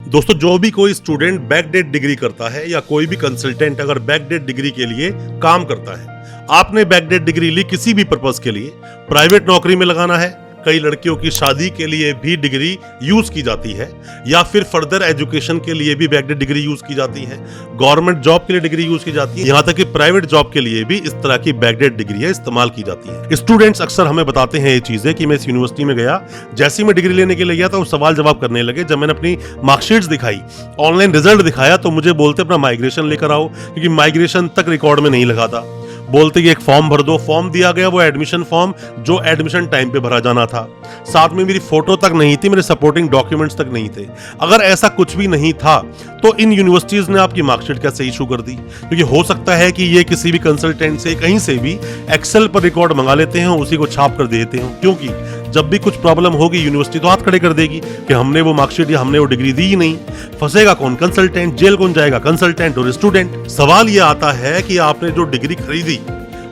दोस्तों, जो भी कोई स्टूडेंट बैकडेट डिग्री करता है या कोई भी कंसल्टेंट अगर बैकडेट डिग्री के लिए काम करता है, आपने बैकडेट डिग्री ली किसी भी पर्पस के लिए, प्राइवेट नौकरी में लगाना है, कई लड़कियों की शादी के लिए भी डिग्री यूज की जाती है, या फिर फर्दर एजुकेशन के लिए भी बैकडेट डिग्री यूज की जाती है, गवर्नमेंट जॉब के लिए डिग्री यूज की जाती है, यहाँ तक कि प्राइवेट जॉब के लिए भी इस तरह की बैकडेट डिग्री इस्तेमाल की जाती है। स्टूडेंट्स अक्सर हमें बताते हैं ये चीजें कि मैं इस यूनिवर्सिटी में गया, जैसे मैं डिग्री लेने के लिए गया तो सवाल जवाब करने लगे। जब मैंने अपनी मार्कशीट्स दिखाई, ऑनलाइन रिजल्ट दिखाया, तो मुझे बोलते अपना माइग्रेशन लेकर आओ, क्योंकि माइग्रेशन तक रिकॉर्ड में नहीं लगा था। बोलते कि एक फॉर्म भर दो, फॉर्म दिया गया, वो एडमिशन फॉर्म जो एडमिशन टाइम पे भरा जाना था, साथ में मेरी फोटो तक नहीं थी, मेरे सपोर्टिंग डॉक्यूमेंट्स तक नहीं थे। अगर ऐसा कुछ भी नहीं था तो इन यूनिवर्सिटीज ने आपकी मार्कशीट कैसे इशू कर दी? क्योंकि हो सकता है कि ये किसी भी कंसल्टेंट से कहीं से भी एक्सेल पर रिकॉर्ड मंगा लेते हैं, उसी को छाप कर देते हैं, क्योंकि जब भी कुछ प्रॉब्लम होगी यूनिवर्सिटी तो हाथ खड़े कर देगी कि हमने वो मार्कशीट या हमने वो डिग्री दी ही नहीं। फंसेगा कौन? कंसल्टेंट। जेल कौन जाएगा? कंसल्टेंट और स्टूडेंट। सवाल ये आता है कि आपने जो डिग्री खरीदी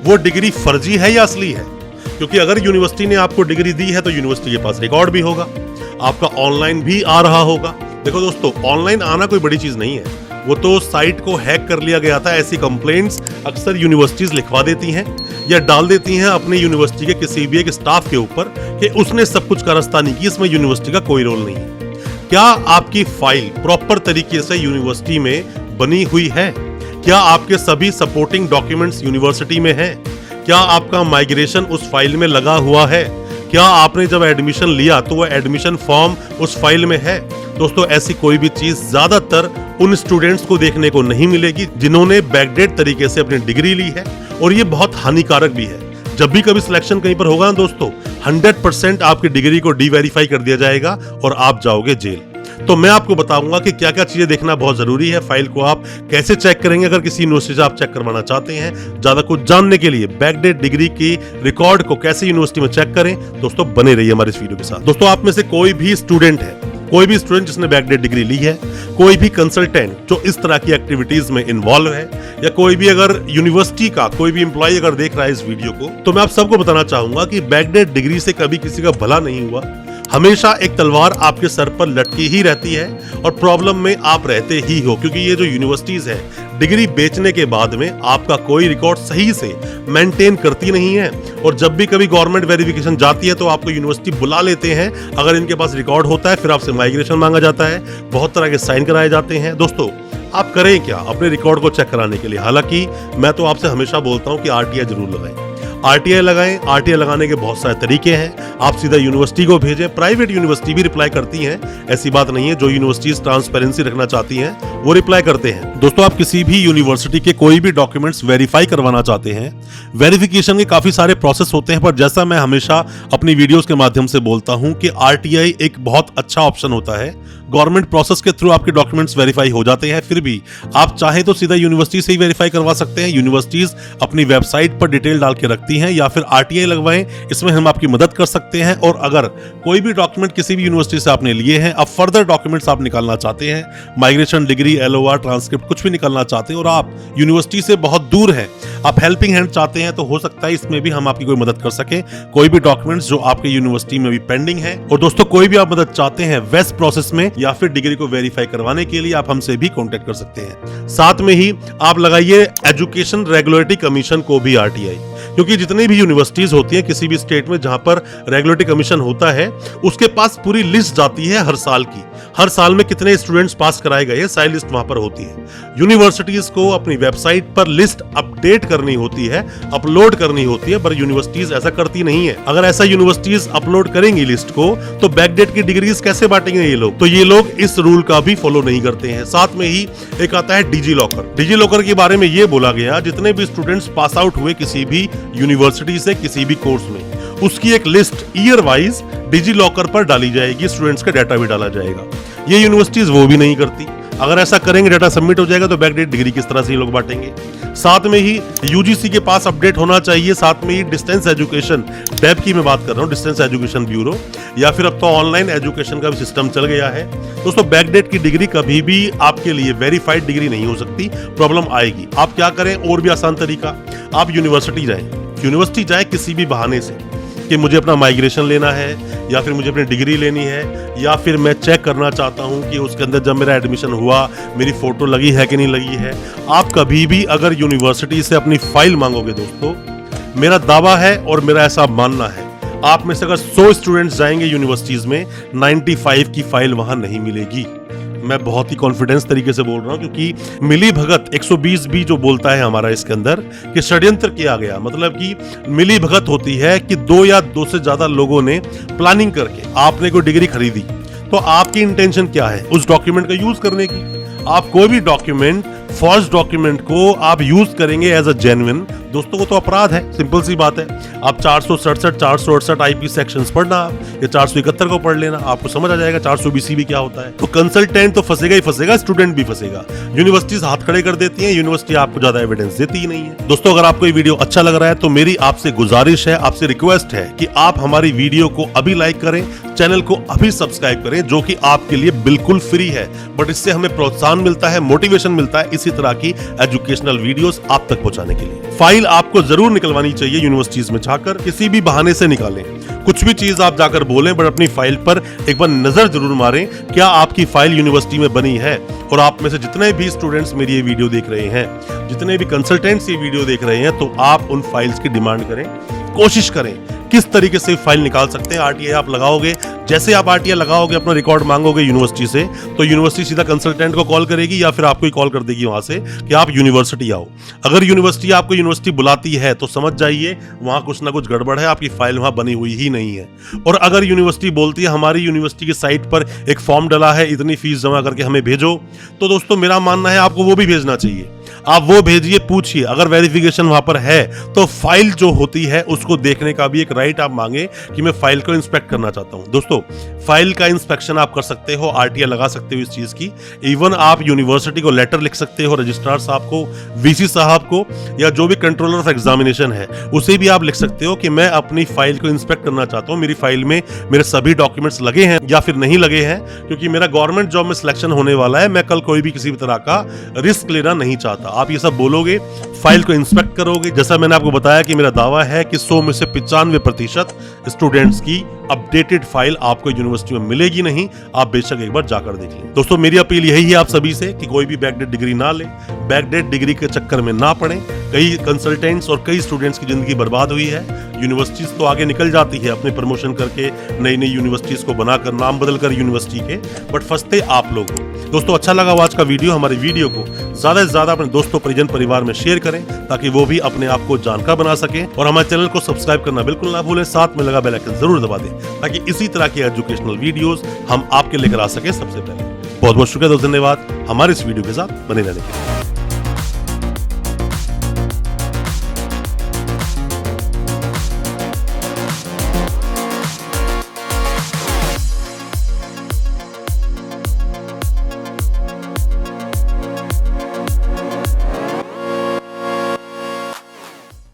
वो डिग्री फर्जी है या असली है? क्योंकि अगर यूनिवर्सिटी ने आपको डिग्री दी है तो यूनिवर्सिटी के पास रिकॉर्ड भी होगा, आपका ऑनलाइन भी आ रहा होगा। देखो दोस्तों, ऑनलाइन आना कोई बड़ी चीज नहीं है, वो तो साइट को हैक कर लिया गया था। ऐसी कंप्लेंट्स अक्सर यूनिवर्सिटीज लिखवा देती हैं या डाल देती हैं अपनी यूनिवर्सिटी के किसी भी एक स्टाफ के ऊपर कि उसने सब कुछ कारस्तानी की, इसमें यूनिवर्सिटी का कोई रोल नहीं है। क्या आपकी फाइल प्रॉपर तरीके से यूनिवर्सिटी में बनी हुई है? क्या आपके सभी सपोर्टिंग डॉक्यूमेंट्स यूनिवर्सिटी में हैं? क्या आपका माइग्रेशन उस फाइल में लगा हुआ है? क्या आपने जब एडमिशन लिया तो वो एडमिशन फॉर्म उस फाइल में है? दोस्तों, ऐसी कोई भी चीज ज्यादातर उन स्टूडेंट्स को देखने को नहीं मिलेगी जिन्होंने बैकडेट तरीके से अपनी डिग्री ली है, और ये बहुत हानिकारक भी है। जब भी कभी सिलेक्शन कहीं पर होगा ना दोस्तों, 100% आपकी डिग्री को डीवेरीफाई कर दिया जाएगा और आप जाओगे जेल। तो मैं आपको बताऊंगा कि क्या क्या चीजें देखना बहुत जरूरी है। फाइल को आप कैसे चेक करेंगे अगर किसी यूनिवर्सिटी से आप चेक करवाना चाहते हैं। ज्यादा कुछ जानने के लिए बैकडेट डिग्री की रिकॉर्ड को कैसे यूनिवर्सिटी में चेक करें, दोस्तों बने रहिए हमारे इस वीडियो के साथ। दोस्तों, आप में से कोई भी स्टूडेंट है, कोई भी स्टूडेंट जिसने बैकडेट डिग्री ली है, कोई भी कंसल्टेंट जो इस तरह की एक्टिविटीज में इन्वॉल्व है, या कोई भी अगर यूनिवर्सिटी का कोई भी एम्प्लॉय अगर देख रहा है इस वीडियो को, तो मैं आप सबको बताना चाहूंगा कि बैकडेट डिग्री से कभी किसी का भला नहीं हुआ। हमेशा एक तलवार आपके सर पर लटकी ही रहती है और प्रॉब्लम में आप रहते ही हो, क्योंकि ये जो यूनिवर्सिटीज है डिग्री बेचने के बाद में आपका कोई रिकॉर्ड सही से मेंटेन करती नहीं है। और जब भी कभी गवर्नमेंट वेरिफिकेशन जाती है तो आपको यूनिवर्सिटी बुला लेते हैं, अगर इनके पास रिकॉर्ड होता है फिर आपसे माइग्रेशन मांगा जाता है, बहुत तरह के साइन कराए जाते हैं। दोस्तों, आप करें क्या अपने रिकॉर्ड को चेक कराने के लिए? हालांकि मैं तो आपसे हमेशा बोलता हूं कि आरटीआई जरूर लगाएं। आरटीआई लगाएं। आरटीआई लगाने के बहुत सारे तरीके हैं। आप सीधा यूनिवर्सिटी को भेजें, प्राइवेट यूनिवर्सिटी भी रिप्लाई करती हैं, ऐसी बात नहीं है। जो यूनिवर्सिटीज ट्रांसपेरेंसी रखना चाहती हैं वो रिप्लाई करते हैं। दोस्तों, आप किसी भी यूनिवर्सिटी के कोई भी डॉक्यूमेंट्स वेरीफाई करवाना चाहते हैं, वेरिफिकेशन के काफी सारे प्रोसेस होते हैं, पर जैसा मैं हमेशा अपनी वीडियोस के माध्यम से बोलता हूं कि आरटीआई एक बहुत अच्छा ऑप्शन होता है। गवर्नमेंट प्रोसेस के थ्रू आपके डॉक्यूमेंट्स वेरीफाई हो जाते हैं, फिर भी आप चाहे तो सीधा यूनिवर्सिटी से ही वेरीफाई करवा सकते हैं। यूनिवर्सिटीज अपनी वेबसाइट पर डिटेल डाल के रखती हैं, या फिर आरटीआई लगवाएं, इसमें हम आपकी मदद कर सकते हैं। और अगर कोई भी डॉक्यूमेंट किसी भी यूनिवर्सिटी से आपने लिए हैं, अब फर्दर डॉक्यूमेंट्स आप निकालना चाहते हैं, माइग्रेशन डिग्री, एलओआर, ट्रांसक्रिप्ट, कुछ भी निकालना चाहते हैं और आप यूनिवर्सिटी से बहुत दूर हैं, आप हेल्पिंग हैंड चाहते हैं, तो हो सकता है इसमें भी हम आपकी कोई मदद कर सके। कोई भी डॉक्यूमेंट्स जो आपके यूनिवर्सिटी में भी पेंडिंग है, और दोस्तों कोई भी आप मदद चाहते हैं वेस्ट प्रोसेस में या फिर डिग्री को वेरीफाई करवाने के लिए, आप हमसे भी कांटेक्ट कर सकते हैं। साथ में ही आप लगाइए एजुकेशन रेगुलेटरी कमीशन को भी आरटीआई, क्योंकि जितनी भी यूनिवर्सिटीज होती हैं किसी भी स्टेट में जहां पर रेगुलेटरी कमीशन होता है, उसके पास पूरी लिस्ट जाती है हर साल की। हर साल में कितने स्टूडेंट्स पास कराए गए, सारी लिस्ट वहां पर होती है। यूनिवर्सिटीज को अपनी वेबसाइट पर लिस्ट अपडेट करनी होती है, अपलोड करनी होती है, पर यूनिवर्सिटीज ऐसा करती नहीं है। अगर ऐसा यूनिवर्सिटीज अपलोड करेंगी लिस्ट को, तो बैकडेट की डिग्रीज कैसे बांटेंगे ये लोग? तो ये लोग इस रूल का भी फॉलो नहीं करते हैं। साथ में ही एक आता है डिजी लॉकर। डिजी लॉकर के बारे में ये बोला गया, जितने भी स्टूडेंट्स पास आउट हुए किसी भी यूनिवर्सिटी से किसी भी कोर्स में, उसकी एक list year wise digi locker पर डाली जाएगी, स्टूडेंट्स का डाटा भी डाला जाएगा। ये यूनिवर्सिटीज वो भी नहीं करती। अगर ऐसा करेंगे, डाटा सबमिट हो जाएगा, तो बैकडेट डिग्री किस तरह से ये लोग बांटेंगे? साथ में ही यूजीसी के पास अपडेट होना चाहिए। साथ में ही डिस्टेंस एजुकेशन, डैब की मैं बात कर रहा हूँ, डिस्टेंस एजुकेशन ब्यूरो, या फिर अब तो ऑनलाइन एजुकेशन का भी सिस्टम चल गया है। दोस्तों, बैकडेट की डिग्री कभी भी आपके लिए वेरीफाइड डिग्री नहीं हो सकती, प्रॉब्लम आएगी। आप क्या करें? और भी आसान तरीका, आप यूनिवर्सिटी जाएं किसी भी बहाने से, कि मुझे अपना माइग्रेशन लेना है या फिर मुझे अपनी डिग्री लेनी है, या फिर मैं चेक करना चाहता हूं कि उसके अंदर जब मेरा एडमिशन हुआ मेरी फोटो लगी है कि नहीं लगी है। आप कभी भी अगर यूनिवर्सिटी से अपनी फाइल मांगोगे दोस्तों, मेरा दावा है और मेरा ऐसा मानना है, आप में से अगर 100 स्टूडेंट्स जाएंगे यूनिवर्सिटीज में, 95 की फाइल वहां नहीं मिलेगी। मैं बहुत ही कॉन्फिडेंस तरीके से बोल रहा हूं, क्योंकि मिली भगत 120 भी जो बोलता है हमारा इसके अंदर कि षड्यंत्र किया गया, मतलब कि मिली भगत होती है कि 2 या 2 से ज्यादा लोगों ने प्लानिंग करके आपने कोई डिग्री खरीदी, तो आपकी इंटेंशन क्या है उस डॉक्यूमेंट का यूज करने की। आप कोई भी डॉक्यूमेंट, फॉल्स डॉक्यूमेंट को आप यूज करेंगे एज अ जेन्युइन, दोस्तों को तो अपराध है, सिंपल सी बात है। आप 467, 468 आईपी सेक्शंस पढ़ना, आप या 471 को पढ़ लेना, आपको समझ आ जाएगा 420 भी क्या होता है। तो कंसल्टेंट तो फंसेगा ही फंसेगा, स्टूडेंट भी फंसेगा। यूनिवर्सिटीज हाथ खड़े कर देती हैं, यूनिवर्सिटी आपको ज्यादा एविडेंस देती ही नहीं है। दोस्तों अगर आपको ये वीडियो अच्छा लग रहा है तो मेरी आपसे गुजारिश है, आपसे रिक्वेस्ट है कि आप हमारी वीडियो को अभी लाइक करें, चैनल को अभी सब्सक्राइब करें, जो कि आपके लिए बिल्कुल फ्री है, बट इससे हमें प्रोत्साहन मिलता है, मोटिवेशन मिलता है इसी तरह की एजुकेशनल वीडियोस आप तक पहुंचाने के लिए। फाइल आपको जरूर निकलवानी चाहिए यूनिवर्सिटीज में जाकर, किसी भी बहाने से निकालें, कुछ भी चीज आप जाकर बोलें, बट अपनी फाइल पर एक बार नजर जरूर मारें, क्या आपकी फाइल यूनिवर्सिटी में बनी है। और आप में से जितने भी स्टूडेंट्स मेरी ये वीडियो देख रहे हैं, जितने भी कंसल्टेंट्स ये वीडियो देख रहे हैं, तो आप उन फाइल्स की डिमांड करें, कोशिश करें किस तरीके से फाइल निकाल सकते हैं। आरटीआई आप लगाओगे, जैसे आप आरटीआई लगाओगे, अपना रिकॉर्ड मांगोगे यूनिवर्सिटी से, तो यूनिवर्सिटी सीधा कंसल्टेंट को कॉल करेगी या फिर आपको ही कॉल कर देगी वहां से कि आप यूनिवर्सिटी आओ। अगर यूनिवर्सिटी आपको यूनिवर्सिटी बुलाती है तो समझ जाइए वहां कुछ ना कुछ गड़बड़ है, आपकी फाइल वहां बनी हुई ही नहीं है। और अगर यूनिवर्सिटी बोलती है हमारी यूनिवर्सिटी की साइट पर एक फॉर्म डला है, इतनी फीस जमा करके हमें भेजो, तो दोस्तों मेरा मानना है आपको वो भी भेजना चाहिए। आप वो भेजिए, पूछिए, अगर वेरिफिकेशन वहां पर है तो फाइल जो होती है उसको देखने का भी एक राइट आप मांगे कि मैं फाइल को इंस्पेक्ट करना चाहता हूं। दोस्तों फाइल का इंस्पेक्शन आप कर सकते हो, आरटीआई लगा सकते हो इस चीज की। इवन आप यूनिवर्सिटी को लेटर लिख सकते हो, रजिस्ट्रार साहब को, वीसी साहब को, या जो भी कंट्रोलर ऑफ एग्जामिनेशन है उसे भी आप लिख सकते हो कि मैं अपनी फाइल को इंस्पेक्ट करना चाहता हूं, मेरी फाइल में मेरे सभी डॉक्यूमेंट्स लगे हैं या फिर नहीं लगे हैं, क्योंकि मेरा गवर्नमेंट जॉब में सिलेक्शन होने वाला है, मैं कल कोई भी किसी भी तरह का रिस्क लेना नहीं चाहता। आप ये सब बोलोगे, फाइल को इंस्पेक्ट करोगे। जैसा मैंने आपको बताया कि मेरा दावा है कि 100 में से 95% स्टूडेंट्स की अपडेटेड फाइल आपको यूनिवर्सिटी में मिलेगी नहीं, आप बेशक एक बार जाकर देख लें। दोस्तों मेरी अपील यही है आप सभी से कि कोई भी बैकडेट डिग्री ना ले, बैकडेट डिग्री के चक्कर में ना पड़े। कई कंसल्टेंट्स और कई स्टूडेंट्स की जिंदगी बर्बाद हुई है। यूनिवर्सिटीज तो आगे निकल जाती है अपने प्रमोशन करके, नई नई यूनिवर्सिटीज को बनाकर, नाम बदलकर यूनिवर्सिटी के, बट फंसते आप लोग हो। दोस्तों अच्छा लगा आज का वीडियो, हमारे वीडियो को ज्यादा से ज्यादा अपने दोस्तों, परिजन, परिवार में शेयर करें ताकि वो भी अपने आप को जानकार बना सके। और हमारे चैनल को सब्सक्राइब करना बिल्कुल ना भूलें, साथ में लगा बेल आइकन जरूर दबा दें ताकि इसी तरह की एजुकेशनल वीडियोस हम आपके लेकर आ सके सबसे पहले। बहुत बहुत शुक्रिया दोस्तों, धन्यवाद हमारे इस वीडियो के साथ बने रहने के लिए।